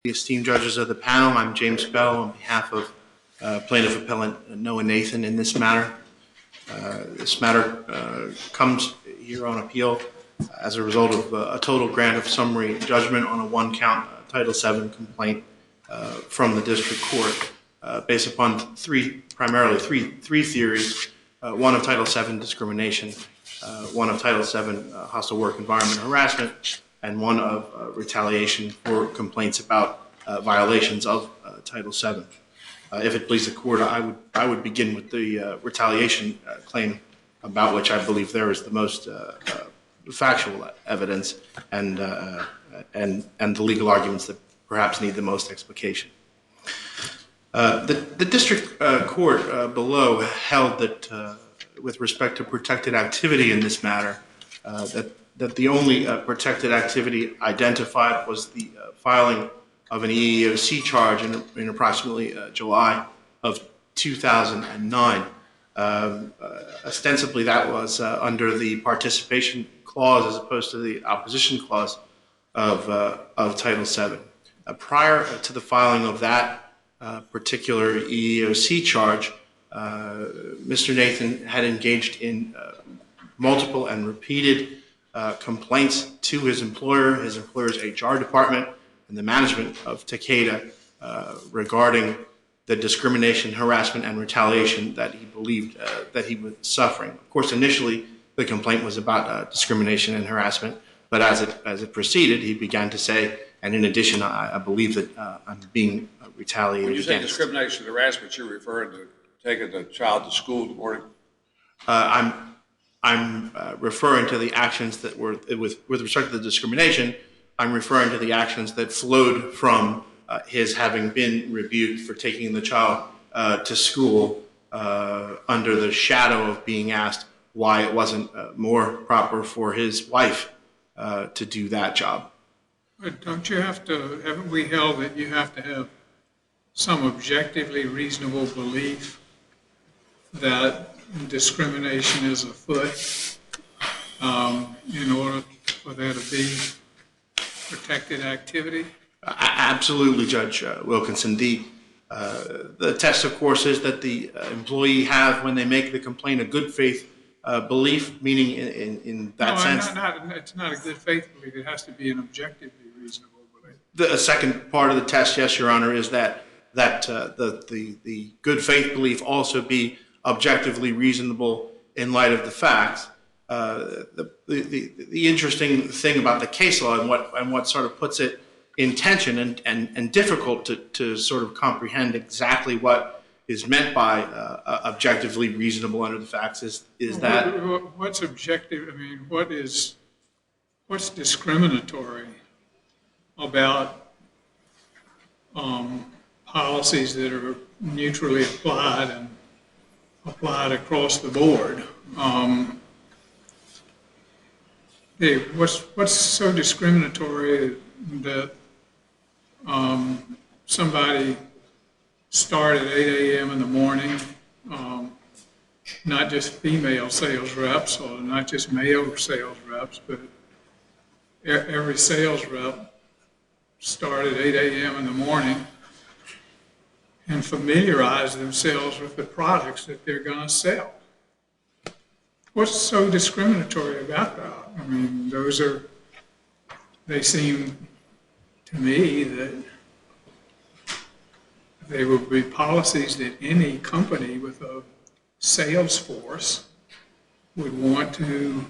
The esteemed judges of the panel, I'm James Bell on behalf of plaintiff appellant Noah Nathan in this matter. This matter comes here on appeal as a result of a total grant of summary judgment on a one-count Title VII complaint from the district court based upon primarily three theories, one of Title VII discrimination, one of Title VII hostile work environment harassment, and one of retaliation for complaints about violations of Title VII. If it pleases the court, I would begin with the retaliation claim, about which I believe there is the most factual evidence and the legal arguments that perhaps need the most explication. The district court below held that with respect to protected activity in this matter, that the only protected activity identified was the filing of an EEOC charge in approximately July of 2009. Ostensibly, that was under the participation clause as opposed to the opposition clause of Title VII. Prior to the filing of that particular EEOC charge, Mr. Nathan had engaged in multiple and repeated complaints to his employer's HR department, and the management of Takeda regarding the discrimination, harassment, and retaliation that he believed that he was suffering. Of course, initially the complaint was about discrimination and harassment, but as it proceeded, he began to say, and in addition, I believe that I'm being retaliated When you say against. discrimination and harassment, you're referring to taking the child to school in the morning? I'm referring to the actions that were, with respect to the discrimination, I'm referring to the actions that flowed from his having been rebuked for taking the child to school under the shadow of being asked why it wasn't more proper for his wife to do that job. But don't you have to, haven't we held that you have to have some objectively reasonable belief that discrimination is afoot in order for there to be protected activity? Absolutely, Judge Wilkinson. The test, of course, is that the employee have, when they make the complaint, a good faith belief, meaning in that sense. It's not a good faith belief. It has to be an objectively reasonable belief. The second part of the test, yes, Your Honor, is that the good faith belief also be objectively reasonable in light of the facts. The interesting thing about the case law and what sort of puts it in tension and difficult to sort of comprehend exactly what is meant by objectively reasonable under the facts is that what's objective? I mean, what's discriminatory about policies that are neutrally applied and applied across the board? What's so discriminatory that somebody start at 8 a.m. in the morning, not just female sales reps or not just male sales reps, but every sales rep start at 8 a.m. in the morning and familiarize themselves with the products that they're going to sell? What's so discriminatory about that? I mean, they seem to me that they would be policies that any company with a sales force would want to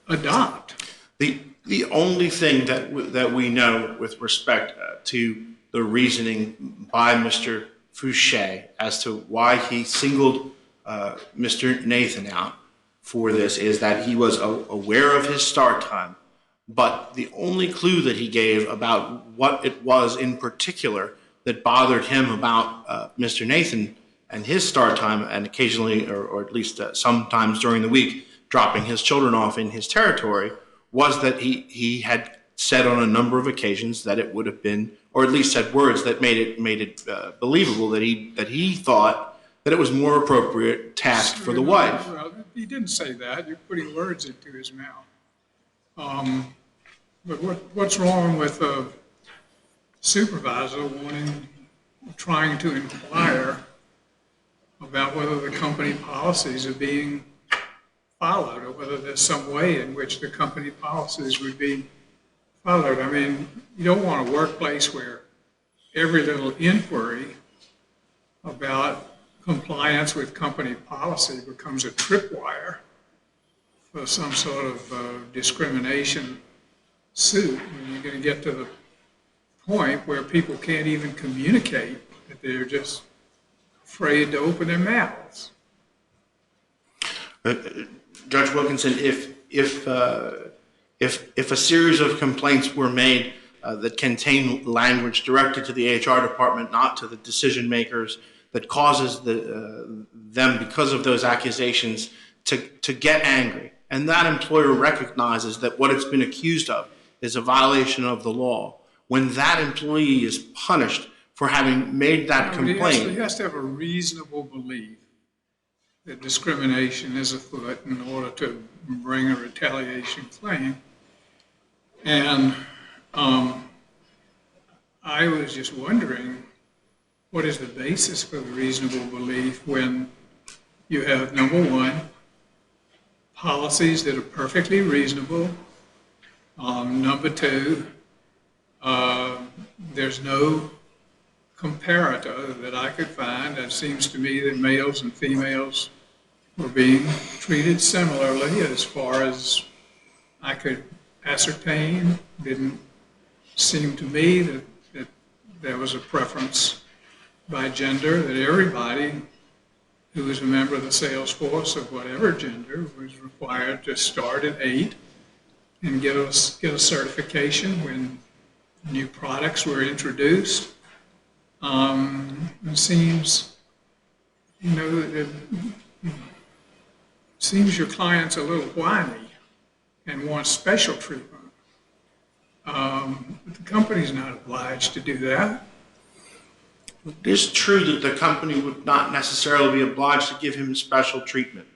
adopt. the only thing that we know with respect to the reasoning by Mr. Fouché as to why he singled Mr. Nathan out for this is that he was aware of his start time, but the only clue that he gave about what it was in particular that bothered him about Mr. Nathan and his start time, and occasionally, or at least sometimes during the week, dropping his children off in his territory, was that he had said on a number of occasions that it would have been, or at least said words that made it believable that he thought that it was more appropriate task for the wife. Well, he didn't say that. You're putting words into his mouth. But what's wrong with supervisor trying to inquire about whether the company policies are being followed, or whether there's some way in which the company policies would be followed. I mean, you don't want a workplace where every little inquiry about compliance with company policy becomes a tripwire for some sort of discrimination suit. And you're going to get to the point where people can't even communicate, that they're just afraid to open their mouths. Judge Wilkinson, if a series of complaints were made that contain language directed to the HR department, not to the decision makers, that causes them, because of those accusations, to get angry, and that employer recognizes that what it's been accused of is a violation of the law, when that employee is punished for having made that complaint. He has to have a reasonable belief that discrimination is afoot in order to bring a retaliation claim. And I was just wondering, what is the basis for the reasonable belief when you have, number one, policies that are perfectly reasonable. Number two, there's no comparator that I could find. It seems to me that males and females were being treated similarly as far as I could ascertain. Didn't seem to me that there was a preference by gender, that everybody who was a member of the sales force of whatever gender was required to start at 8 and get a certification when new products were introduced. It seems, it seems your client's a little whiny and wants special treatment. But the company's not obliged to do that. It is true that the company would not necessarily be obliged to give him special treatment,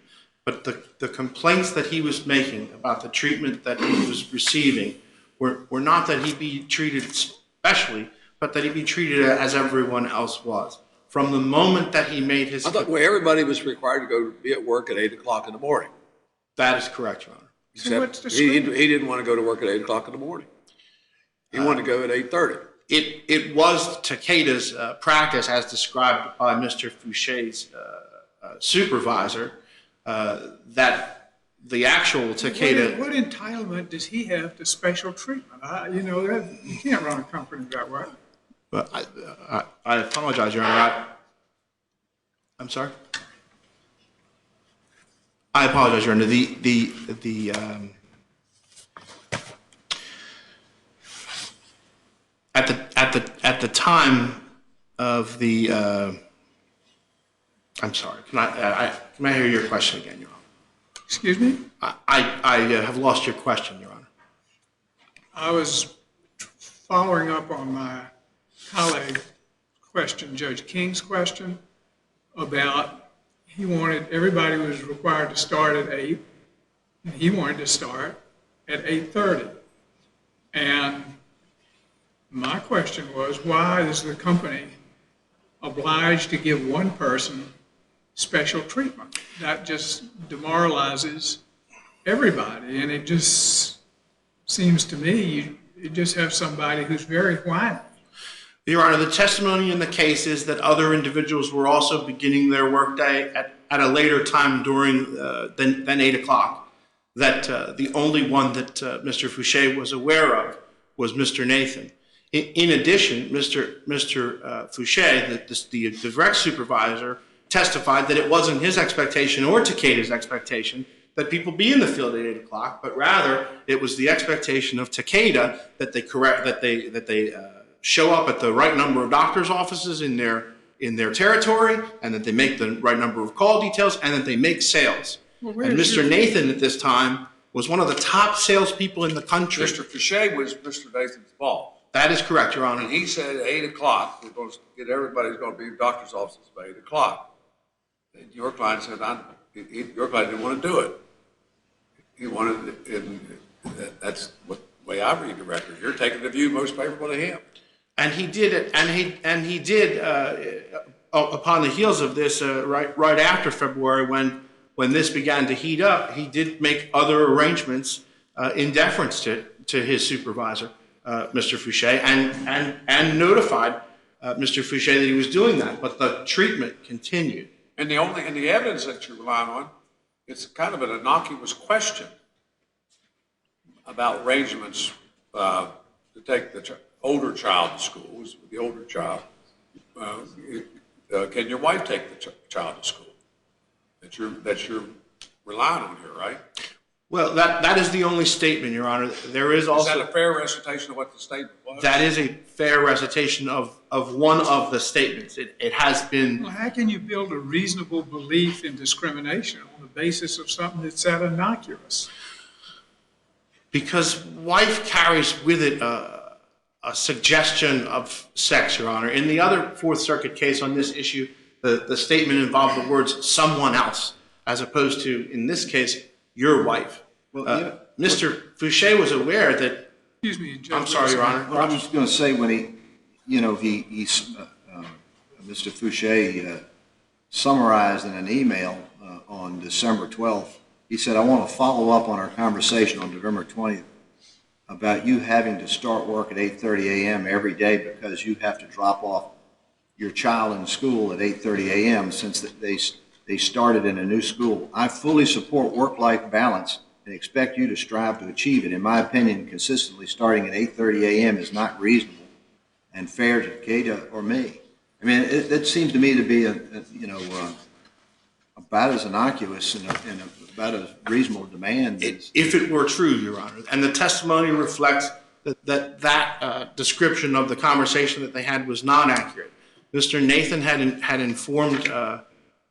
but the complaints that he was making about the treatment that he was receiving were not that he be treated specially, but that he be treated as everyone else was. From the moment that he made his... I thought everybody was required to go be at work at 8 o'clock in the morning. That is correct, Your Honor. Except he didn't want to go to work at 8 o'clock in the morning. He wanted to go at 8:30. It was Takeda's practice, as described by Mr. Foucher's supervisor, that the actual Takeda... What entitlement does he have to special treatment? You can't run a company that way. But I apologize, Your Honor. I'm sorry? I apologize, Your Honor. At the time of the I'm sorry. Can I hear your question again, Your Honor? Excuse me? I have lost your question, Your Honor. I was following up on my colleague question, Judge King's question, about everybody was required to start at 8, and he wanted to start at 8:30. And my question was, why is the company obliged to give one person special treatment? That just demoralizes everybody, and it just seems to me you just have somebody who's very whiny. Your Honor, the testimony in the case is that other individuals were also beginning their workday at a later time than 8 o'clock. That the only one that Mr. Foucher was aware of was Mr. Nathan. In addition, Mr. Foucher, the direct supervisor, testified that it wasn't his expectation or Takeda's expectation that people be in the field at 8 o'clock, but rather it was the expectation of Takeda that they show up at the right number of doctors' offices in their territory, and that they make the right number of call details, and that they make sales. And Mr. Nathan at this time was one of the top salespeople in the country. Mr. Foucher was Mr. Nathan's boss. That is correct, Your Honor. And he said at 8 o'clock, we're going to get everybody's going to be in doctor's offices by 8 o'clock. And your client said, your client didn't want to do it. He wanted, and that's the way I read the record. You're taking the view most favorable to him. And he did it, and he did upon the heels of this, right after February, when this began to heat up, he did make other arrangements in deference to his supervisor, Mr. Fouché, and notified Mr. Fouché that he was doing that. But the treatment continued. And the evidence that you're relying on, it's kind of an innocuous question about arrangements to take the older child to school. The older child, can your wife take the child to school? That you're relying on here, right? Well, that is the only statement, Your Honor. There is also... Is that a fair recitation of what the statement was? That is a fair recitation of one of the statements. It has been... Well, how can you build a reasonable belief in discrimination on the basis of something that's that innocuous? Because wife carries with it a suggestion of sex, Your Honor. In the other Fourth Circuit case on this issue, the statement involved the words "someone else," as opposed to, in this case, your wife. Well, Mr. Fouché was aware that... Excuse me, Judge. I'm sorry, Your Honor. Well, I'm just going to say when Mr. Fouché summarized in an email on December 12th, he said, "I want to follow up on our conversation on November 20th about you having to start work at 8:30 a.m. every day because you have to drop off your child in school at 8:30 a.m. since they started in a new school. I fully support work-life balance and expect you to strive to achieve it. In my opinion, consistently starting at 8:30 a.m. is not reasonable and fair to Takeda or me." I mean, it seems to me to be about as innocuous and about as reasonable demand as... If it were true, Your Honor, and the testimony reflects that description of the conversation that they had was not accurate. Mr. Nathan had informed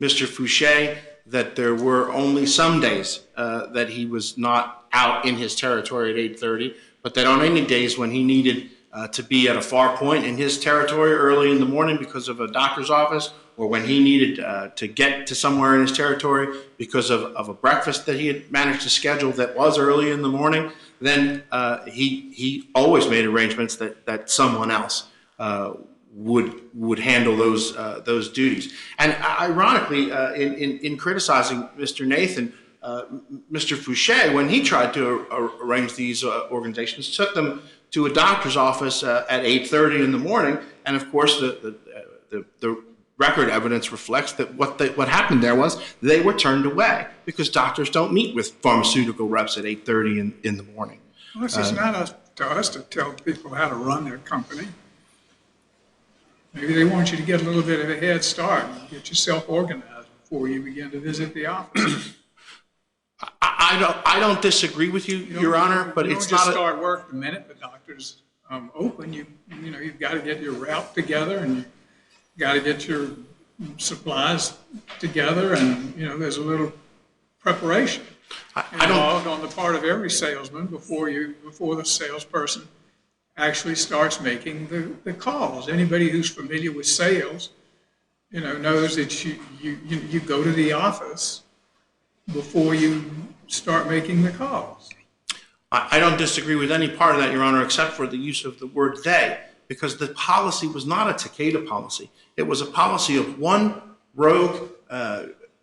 Mr. Fouché that there were only some days that he was not out in his territory at 8:30, but that on any days when he needed to be at a far point in his territory early in the morning because of a doctor's office, or when he needed to get to somewhere in his territory because of a breakfast that he had managed to schedule that was early in the morning, then he always made arrangements that someone else would handle those duties. And ironically, in criticizing Mr. Nathan, Mr. Fouché, when he tried to arrange these organizations, took them to a doctor's office at 8:30 in the morning, and of course the record evidence reflects that what happened there was they were turned away because doctors don't meet with pharmaceutical reps at 8:30 in the morning. Well, this is not up to us to tell people how to run their company. Maybe they want you to get a little bit of a head start and get yourself organized before you begin to visit the office. I don't disagree with you, Your Honor, but it's not... You don't just start work the minute the doctor's open. You've got to get your route together, and you've got to get your supplies together, and there's a little preparation involved on the part of every salesman before the salesperson actually starts making the calls. Anybody who's familiar with sales, knows that you go to the office before you start making the calls. I don't disagree with any part of that, Your Honor, except for the use of the word "they," because the policy was not a Takeda policy. It was a policy of one rogue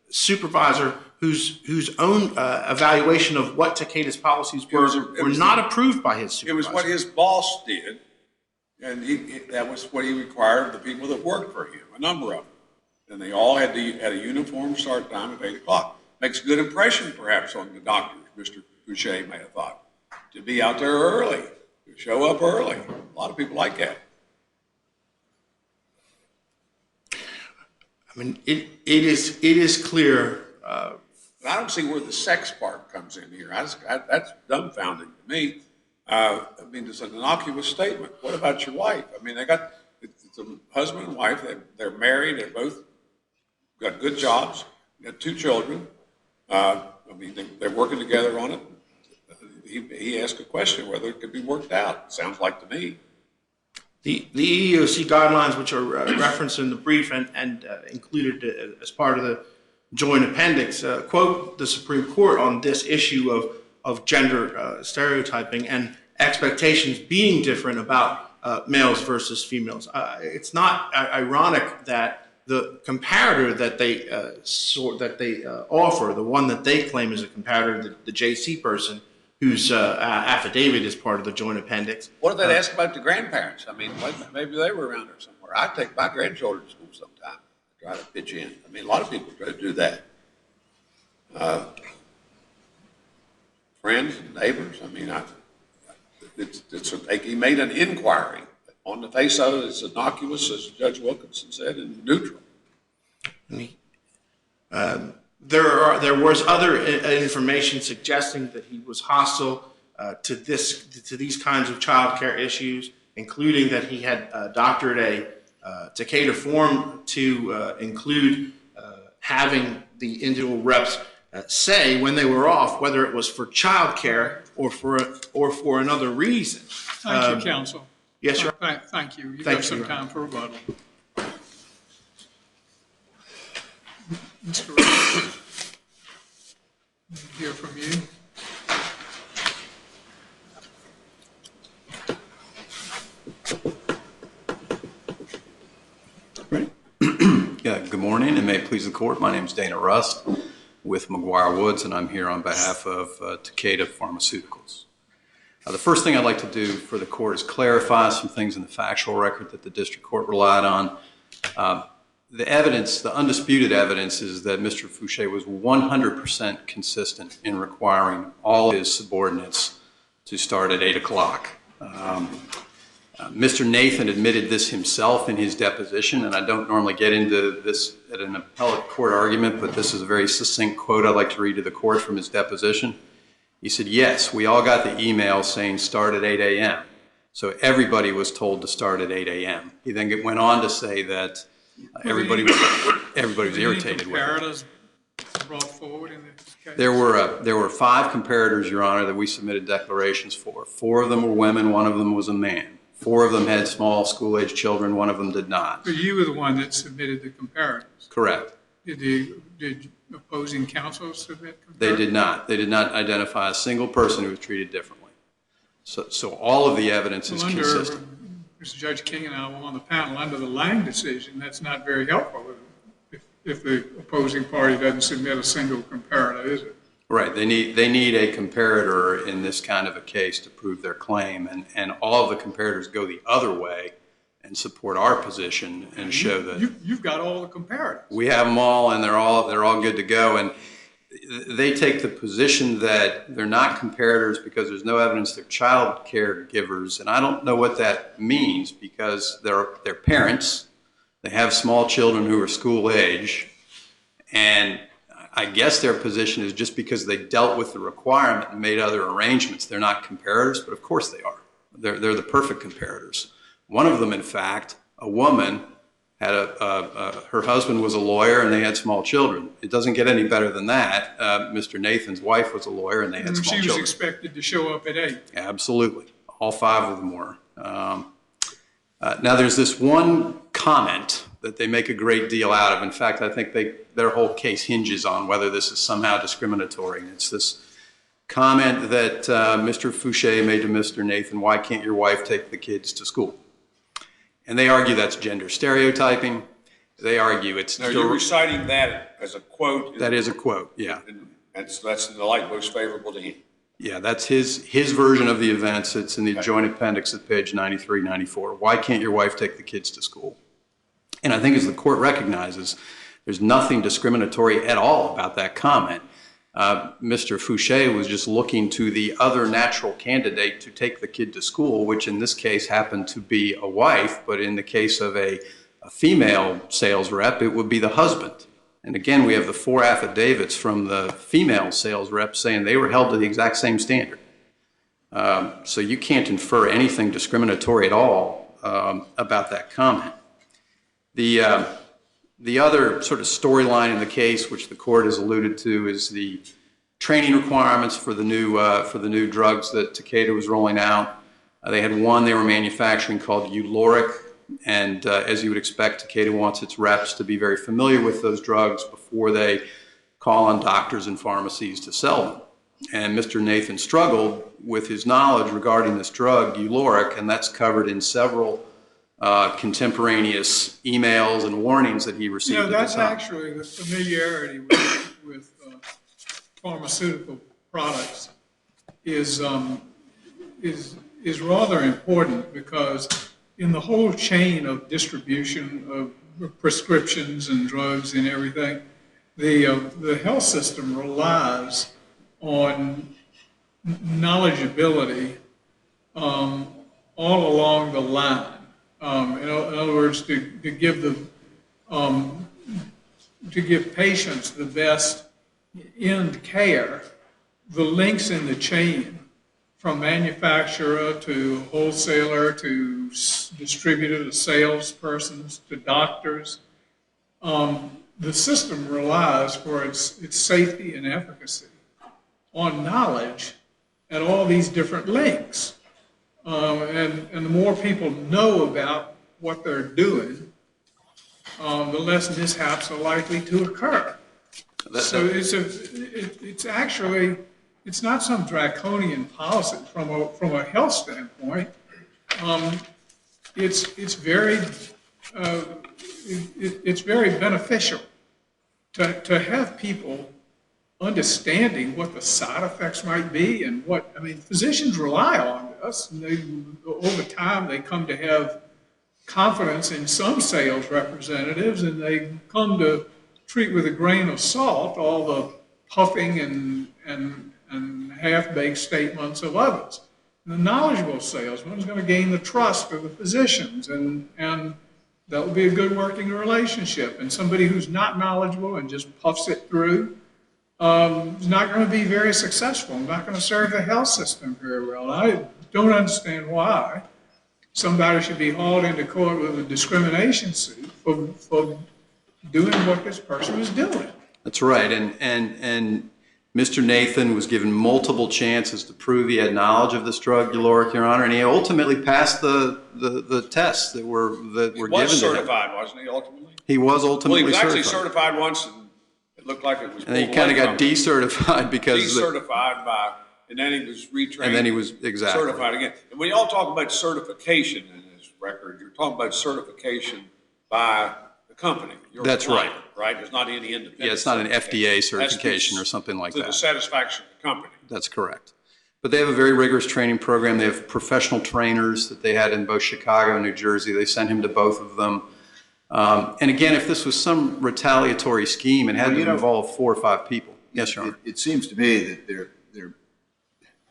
supervisor whose own evaluation of what Takeda's policies were not approved by his supervisor. It was what his boss did, and that was what he required of the people that worked for him, a number of them. And they all had a uniform start time of 8 o'clock. Makes a good impression, perhaps, on the doctors, Mr. Fouché may have thought, to be out there early, to show up early. A lot of people like that. I mean, it is clear. I don't see where the sex part comes in here. That's dumbfounding to me. I mean, it's an innocuous statement. What about your wife? I mean, it's a husband and wife. They're married. They're both got good jobs. Got 2 children. I mean, they're working together on it. He asked a question whether it could be worked out. Sounds like to me. The EEOC guidelines, which are referenced in the brief and included as part of the joint appendix, quote the Supreme Court on this issue of gender stereotyping and expectations being different about males versus females. It's not ironic that the comparator that they offer, the one that they claim is a comparator, the JC person, whose affidavit is part of the joint appendix. What if they ask about the grandparents? I mean, maybe they were around there somewhere. I take my grandchildren to school sometime, try to pitch in. I mean, a lot of people try to do that. Friends, neighbors. I mean, he made an inquiry. On the face of it, it's innocuous, as Judge Wilkinson said, and neutral. There was other information suggesting that he was hostile to these kinds of child care issues, including that he had doctored a Takeda form to include having the individual reps say when they were off, whether it was for child care or for another reason. Thank you, counsel. Yes, sir. Thank you. You Thank have some you. time for rebuttal. Mr. Ross, hear from you. Yeah, good morning, and may it please the court. My name is Dana Rust with McGuire Woods, and I'm here on behalf of Takeda Pharmaceuticals. The first thing I'd like to do for the court is clarify some things in the factual record that the district court relied on. The evidence, the undisputed evidence, is that Mr. Fouché was 100% consistent in requiring all his subordinates to start at 8 o'clock. Mr. Nathan admitted this himself in his deposition, and I don't normally get into this at an appellate court argument, but this is a very succinct quote I'd like to read to the court from his deposition. He said, "Yes, we all got the email saying start at 8 a.m., so everybody was told to start at 8 a.m. He then went on to say that everybody was irritated with it. Comparators brought forward in this case? There were 5 comparators, Your Honor, that we submitted declarations for. 4 of them were women, 1 of them was a man. 4 of them had small school-age children, 1 of them did not. But you were the one that submitted the comparators. Correct. Did opposing counsel submit comparators? They did not. They did not identify a single person who was treated differently. So all of the evidence is consistent. Mr. Judge King and I were on the panel under the Lang decision. That's not very helpful if the opposing party doesn't submit a single comparator, is it? Right. They need a comparator in this kind of a case to prove their claim, and all of the comparators go the other way and support our position and show that You've got all the comparators. we have them all, and they're all good to go. And they take the position that they're not comparators because there's no evidence they're child care givers, and I don't know what that means because they're parents. They have small children who are school age, and I guess their position is just because they dealt with the requirement and made other arrangements, they're not comparators, but of course they are. They're the perfect comparators. One of them, in fact, a woman, had her husband was a lawyer and they had small children. It doesn't get any better than that. Mr. Nathan's wife was a lawyer and they had small children. She was expected to show up at 8. Absolutely. All 5 of them were. Now, there's this one comment that they make a great deal out of. In fact, I think their whole case hinges on whether this is somehow discriminatory. And it's this comment that Mr. Fouché made to Mr. Nathan, "Why can't your wife take the kids to school?" And they argue that's gender stereotyping. They argue it's... Now, you're reciting that as a quote. That is a quote, yeah. That's in the light most favorable to him. Yeah, that's his version of the events. It's in the joint appendix at page 93, 94. Why can't your wife take the kids to school? And I think as the court recognizes, there's nothing discriminatory at all about that comment. Mr. Fouché was just looking to the other natural candidate to take the kid to school, which in this case happened to be a wife, but in the case of a female sales rep, it would be the husband. And again, we have the 4 affidavits from the female sales rep saying they were held to the exact same standard. So you can't infer anything discriminatory at all about that comment. The other sort of storyline in the case, which the court has alluded to, is the training requirements for the new drugs that Takeda was rolling out. They had one they were manufacturing called Uloric, and as you would expect, Takeda wants its reps to be very familiar with those drugs before they call on doctors and pharmacies to sell them. And Mr. Nathan struggled with his knowledge regarding this drug, Uloric, and that's covered in several contemporaneous emails and warnings that he received at the That's time. actually the familiarity with pharmaceutical products is rather important, because in the whole chain of distribution of prescriptions and drugs and everything, the health system relies on knowledgeability all along the line. In other words, to give patients the best end care, the links in the chain from manufacturer to wholesaler to distributor to salespersons to doctors, the system relies for its safety and efficacy on knowledge at all these different links. And the more people know about what they're doing, the less mishaps are likely to occur. So it's not some draconian policy from a health standpoint. It's very beneficial to have people understanding what the side effects might be and physicians rely on this, and over time they come to have confidence in some sales representatives, and they come to treat with a grain of salt all the puffing and half-baked statements of others. And the knowledgeable salesman is going to gain the trust of the physicians, and that will be a good working relationship. And somebody who's not knowledgeable and just puffs it through is not going to be very successful, not going to serve the health system very well. I don't understand why somebody should be hauled into court with a discrimination suit for doing what this person was doing. That's right, and Mr. Nathan was given multiple chances to prove he had knowledge of this drug, Uloric, Your Honor, and he ultimately passed the tests that were given to him. He was certified, wasn't he, ultimately? He was ultimately certified. Well, he was certified. actually certified once, and it looked like it was And then he kind of got decertified because... Decertified and then he was retrained. And then he was, exactly. Certified again. And when y'all talk about certification in this record, you're talking about certification by the company. That's client, right. There's not any independent. Yeah, it's not an FDA certification or something like that. To the satisfaction of the company. That's correct. But they have a very rigorous training program. They have professional trainers that they had in both Chicago and New Jersey. They sent him to both of them. And again, if this was some retaliatory scheme, it had to involve 4 or 5 people. Yes, Your Honor. It seems to me that there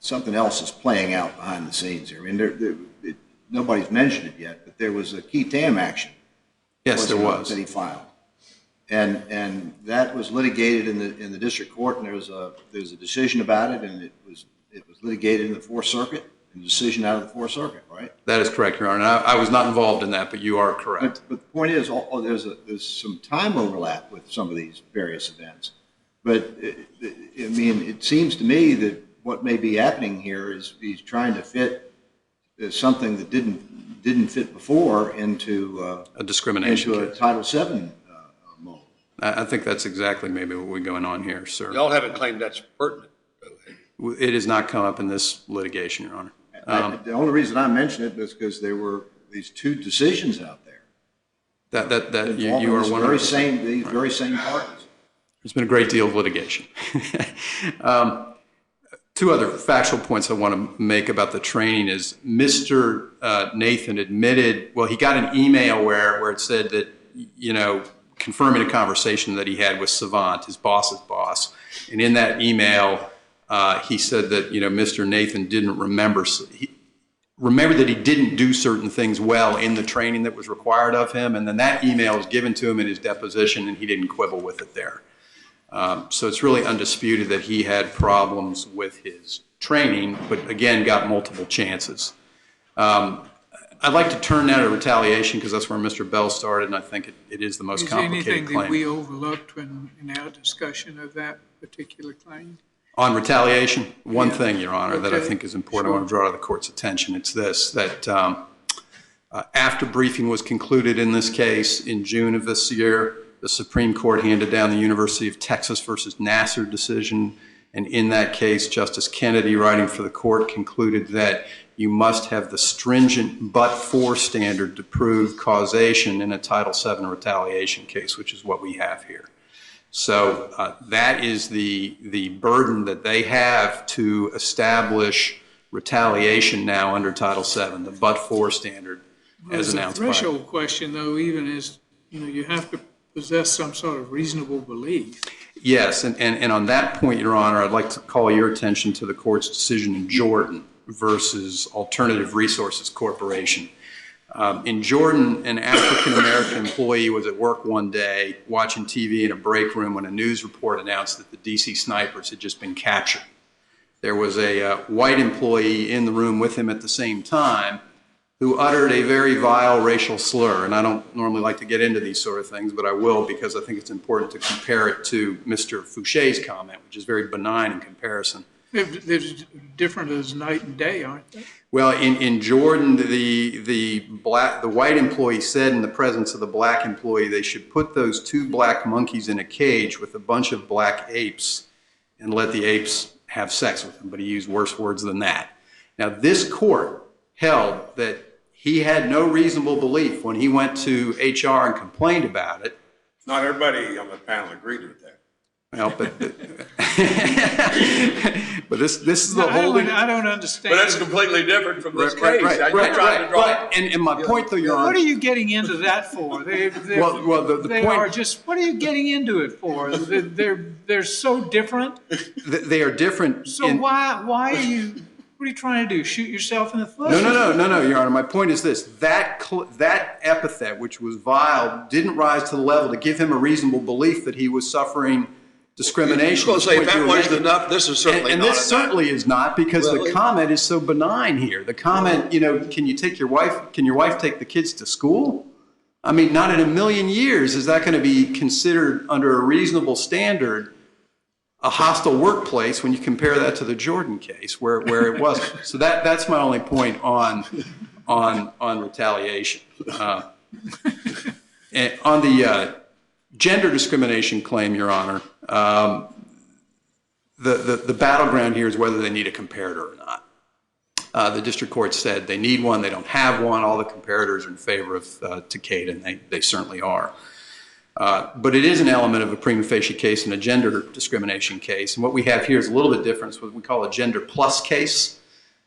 something else is playing out behind the scenes here. I mean, nobody's mentioned it yet, but there was a key TAM action. Yes, there was. That he filed. And that was litigated in the district court, and there was a decision about it, and it was litigated in the Fourth Circuit, and a decision out of the Fourth Circuit, right? That is correct, Your Honor. I was not involved in that, but you are correct. But the point is, there's some time overlap with some of these various events. But I mean, it seems to me that what may be happening here is he's trying to fit something that didn't fit before into a discrimination into a case. Title VII mold. I think that's exactly maybe what we're going on here, sir. Y'all haven't claimed that's pertinent. It has not come up in this litigation, Your Honor. The only reason I mention it is because there were these 2 decisions out there. That you are one of these very same parties. There's been a great deal of litigation. 2 other factual points I want to make about the training is Mr. Nathan admitted, well, he got an email where it said that, confirming a conversation that he had with Savant, his boss's boss. And in that email, he said that, Mr. Nathan didn't remember that he didn't do certain things well in the training that was required of him. And then that email was given to him in his deposition, and he didn't quibble with it there. So it's really undisputed that he had problems with his training, but again, got multiple chances. I'd like to turn now to retaliation because that's where Mr. Bell started, and I think it is the most complicated claim. Is there anything that we overlooked in our discussion of that particular claim? On retaliation, one thing, Your Honor, that I think is important, I want to draw to the court's attention. It's this, that after briefing was concluded in this case in June of this year, the Supreme Court handed down the University of Texas versus Nassar decision And in that case, Justice Kennedy, writing for the court, concluded that you must have the stringent but-for standard to prove causation in a Title VII retaliation case, which is what we have here. So that is the burden that they have to establish retaliation now under Title VII, the but-for standard as announced by. The threshold question, though, even is, you have to possess some sort of reasonable belief. Yes, and on that point, Your Honor, I'd like to call your attention to the court's decision in Jordan versus Alternative Resources Corporation. In Jordan, an African-American employee was at work one day watching TV in a break room when a news report announced that the D.C. snipers had just been captured. There was a white employee in the room with him at the same time who uttered a very vile racial slur. And I don't normally like to get into these sort of things, but I will because I think it's important to compare it to Mr. Foucher's comment, which is very benign in comparison. They're different as night and day, aren't they? Well, in Jordan, the white employee said in the presence of the black employee they should put those two black monkeys in a cage with a bunch of black apes and let the apes have sex with them, but he used worse words than that. Now, this court held that he had no reasonable belief when he went to HR and complained about it. Not everybody on the panel agreed with that. Well, but this is the holding. I don't understand. But that's completely different from this case. Right. And my point, though, Your Honor. What are you getting into that for? They are just. What are you getting into it for? They're so different. They are different. So why are you? What are you trying to do? Shoot yourself in the foot? No, Your Honor. My point is this: that epithet, which was vile, didn't rise to the level to give him a reasonable belief that he was suffering discrimination. You're going to say that wasn't enough. This is certainly not. And this certainly is not, because the comment is so benign here. The comment, can you take your wife? Can your wife take the kids to school? I mean, not in a million years is that going to be considered under a reasonable standard a hostile workplace when you compare that to the Jordan case where it wasn't. So that's my only point on retaliation. And on the gender discrimination claim, Your Honor, the battleground here is whether they need a comparator or not. The district court said they need one, they don't have one. All the comparators are in favor of Takeda, and they certainly are. But it is an element of a prima facie case and a gender discrimination case. And what we have here is a little bit different. It's what we call a gender plus case.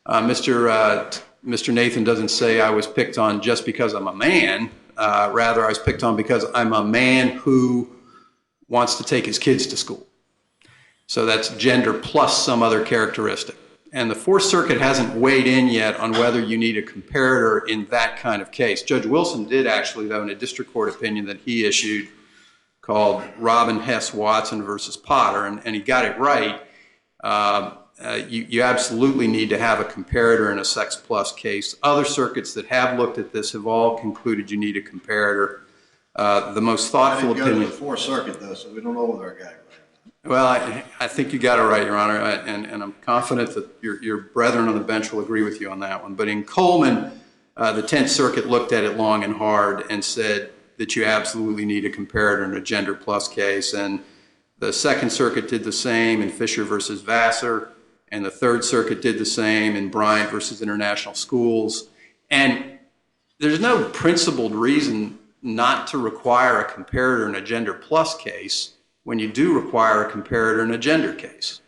Mr. Nathan doesn't say I was picked on just because I'm a man. Rather, I was picked on because I'm a man who wants to take his kids to school. So that's gender plus some other characteristic. And the Fourth Circuit hasn't weighed in yet on whether you need a comparator in that kind of case. Judge Wilson did actually, though, in a district court opinion that he issued called Robin Hess Watson versus Potter, and he got it right. You absolutely need to have a comparator in a sex plus case. Other circuits that have looked at this have all concluded you need a comparator. The most thoughtful opinion. I didn't go to the Fourth Circuit, though, so we don't know whether I got it right. Well, I think you got it right, Your Honor, and I'm confident that your brethren on the bench will agree with you on that one. But in Coleman, the 10th Circuit looked at it long and hard and said that you absolutely need a comparator in a gender plus case. And the Second Circuit did the same in Fisher versus Vassar, and the Third Circuit did the same in Bryant versus International Schools. And there's no principled reason not to require a comparator in a gender plus case when you do require a comparator in a gender case.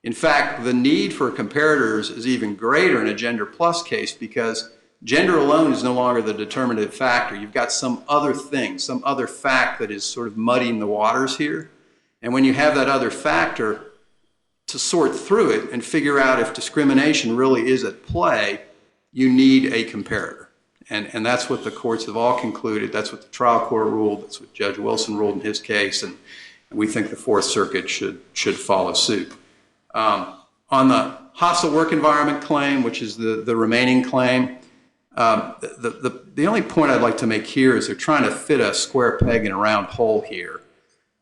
In fact, the need for comparators is even greater in a gender plus case because gender alone is no longer the determinative factor. You've got some other thing, some other fact that is sort of muddying the waters here. And when you have that other factor, to sort through it and figure out if discrimination really is at play, you need a comparator. And that's what the courts have all concluded. That's what the trial court ruled. That's what Judge Wilson ruled in his case. And we think the Fourth Circuit should follow suit. On the hostile work environment claim, which is the remaining claim, the only point I'd like to make here is they're trying to fit a square peg in a round hole here.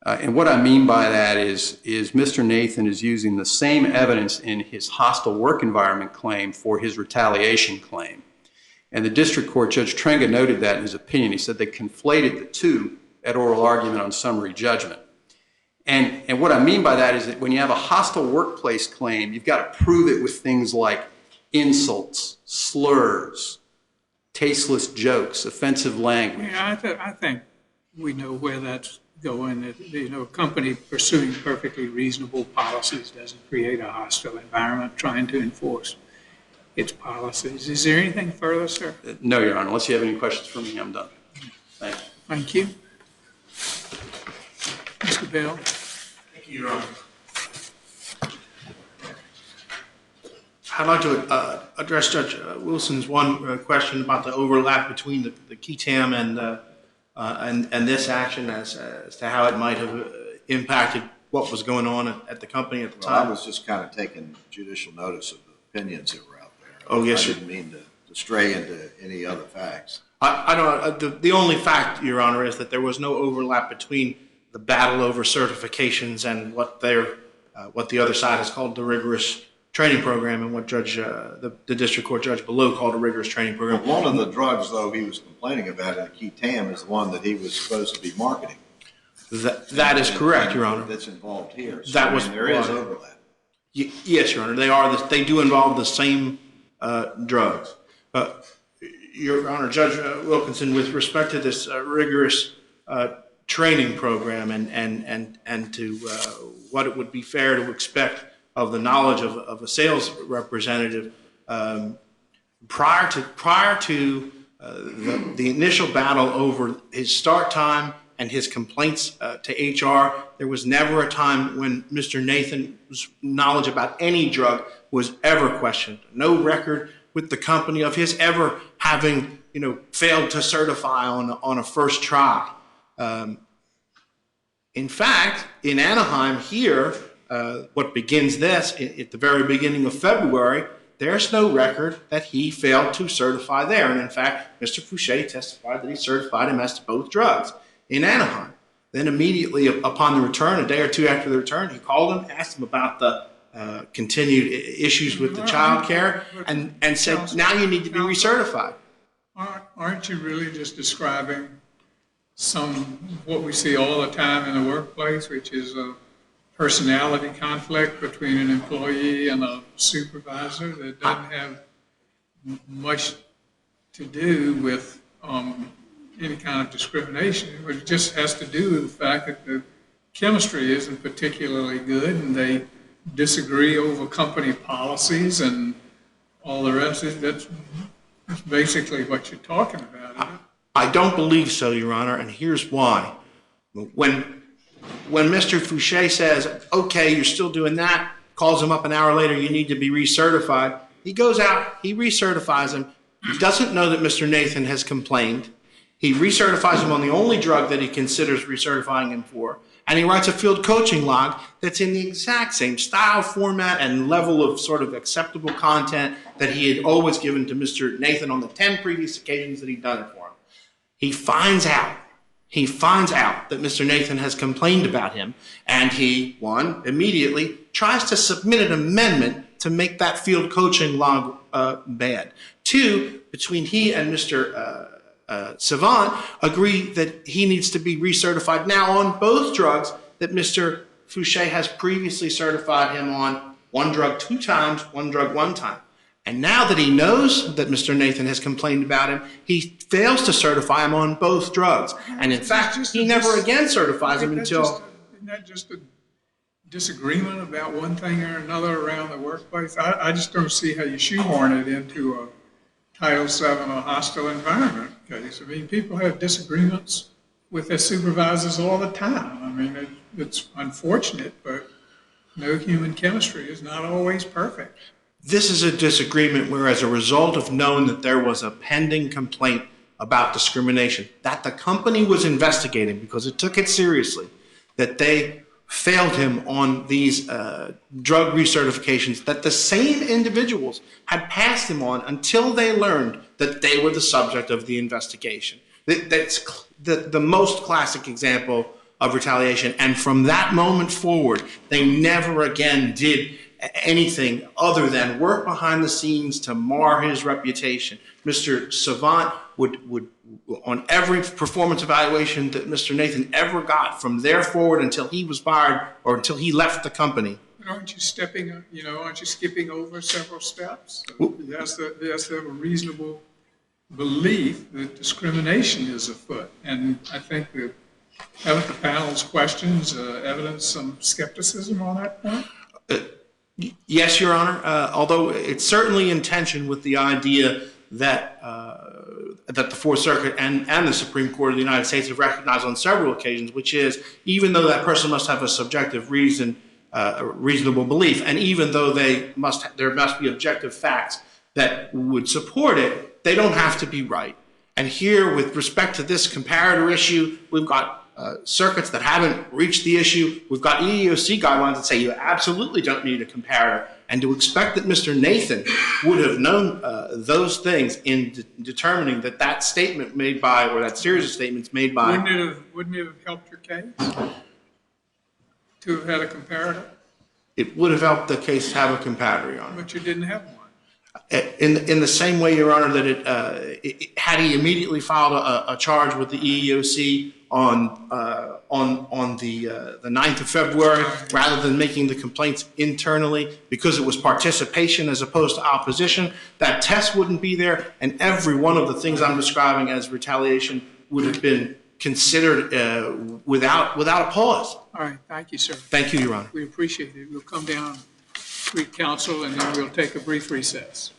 And what I mean by that is Mr. Nathan is using the same evidence in his hostile work environment claim for his retaliation claim. And the district court, Judge Trenga, noted that in his opinion. He said they conflated the two at oral argument on summary judgment. And what I mean by that is that when you have a hostile workplace claim, you've got to prove it with things like insults, slurs, tasteless jokes, offensive language. Yeah, I think we know where that's going. That, a company pursuing perfectly reasonable policies doesn't create a hostile environment trying to enforce its policies. Is there anything further, sir? No, Your Honor. Unless you have any questions for me, I'm done. Thank you. Thank you. Mr. Bell? Thank you, Your Honor. I'd like to address Judge Wilson's one question about the overlap between the QTAM and this action as to how it might have impacted what was going on at the company at the Well, I time. was just kind of taking judicial notice of the opinions that were out there. Oh, yes, sir. I didn't mean to stray into any other facts. I don't. The only fact, Your Honor, is that there was no overlap between the battle over certifications and what the other side has called the rigorous training program, and what the district court judge below called a rigorous training program. One of the drugs, though, he was complaining about in the QTAM is the one that he was supposed to be marketing. That is correct, Your Honor. That's involved here. So, That was there is why. overlap. Yes, Your Honor. They do involve the same drugs. Your Honor, Judge Wilkinson, with respect to this rigorous training program and to what it would be fair to expect of the knowledge of a sales representative, prior to the initial battle over his start time and his complaints to HR, there was never a time when Mr. Nathan's knowledge about any drug was ever questioned. No record with the company of his ever having, failed to certify on a first try. In fact, in Anaheim here, what begins this at the very beginning of February, there's no record that he failed to certify there. And in fact, Mr. Fouché testified that he certified him as to both drugs in Anaheim. Then immediately upon the return, a day or two after the return, he called him, asked him about the continued issues with the child care, and said, now you need to be recertified. Aren't you really just describing what we see all the time in the workplace, which is a personality conflict between an employee and a supervisor that doesn't have much to do with any kind of discrimination? It just has to do with the fact that the chemistry isn't particularly good and they disagree over company policies and all the rest. That's basically what you're talking about, isn't it? I don't believe so, Your Honor, and here's why. When Mr. Fouché says, okay, you're still doing that, calls him up an hour later, you need to be recertified, he goes out, he recertifies him. He doesn't know that Mr. Nathan has complained. He recertifies him on the only drug that he considers recertifying him for, and he writes a field coaching log that's in the exact same style, format, and level of sort of acceptable content that he had always given to Mr. Nathan on the 10 previous occasions that he'd done it for him. He finds out that Mr. Nathan has complained about him, and he, one, immediately tries to submit an amendment to make that field coaching log bad. Two, between he and Mr. Savant, agree that he needs to be recertified now on both drugs that Mr. Fouché has previously certified him on, one drug 2 times, one drug 1 time. And now that he knows that Mr. Nathan has complained about him, he fails to certify him on both drugs. And in fact, he never again certifies him until... Isn't that just a disagreement about one thing or another around the workplace? I just don't see how you shoehorn it into a Title VII or hostile environment case. I mean, people have disagreements with their supervisors all the time. I mean, it's unfortunate, but no human chemistry is not always perfect. This is a disagreement where, as a result of knowing that there was a pending complaint about discrimination that the company was investigating because it took it seriously, that they failed him on these drug recertifications that the same individuals had passed him on until they learned that they were the subject of the investigation. That's the most classic example of retaliation. And from that moment forward, they never again did anything other than work behind the scenes to mar his reputation. Mr. Savant would on every performance evaluation that Mr. Nathan ever got from there forward until he was fired or until he left the company. But aren't you aren't you skipping over several steps? That's a reasonable belief that discrimination is afoot. And I think that haven't the panel's questions evidence some skepticism on that point? Yes, Your Honor, although it's certainly in tension with the idea that that the Fourth Circuit and the Supreme Court of the United States have recognized on several occasions, which is even though that person must have a subjective reason, a reasonable belief, and even though there must be objective facts that would support it, they don't have to be right. And here, with respect to this comparator issue, we've got circuits that haven't reached the issue. We've got EEOC guidelines that say you absolutely don't need a comparator. And to expect that Mr. Nathan would have known those things in determining that statement made by, or that series of statements made by. Wouldn't it have helped your case to have had a comparator? It would have helped the case have a comparator, Your Honor. But you didn't have one. In the same way, Your Honor, that had he immediately filed a charge with the EEOC on the 9th of February, rather than making the complaints internally, because it was participation as opposed to opposition, that test wouldn't be there, and every one of the things I'm describing as retaliation would have been considered without a pause. All right, thank you, sir. Thank you, Your Honor. We appreciate it. We'll come down, greet counsel, and then we'll take a brief recess.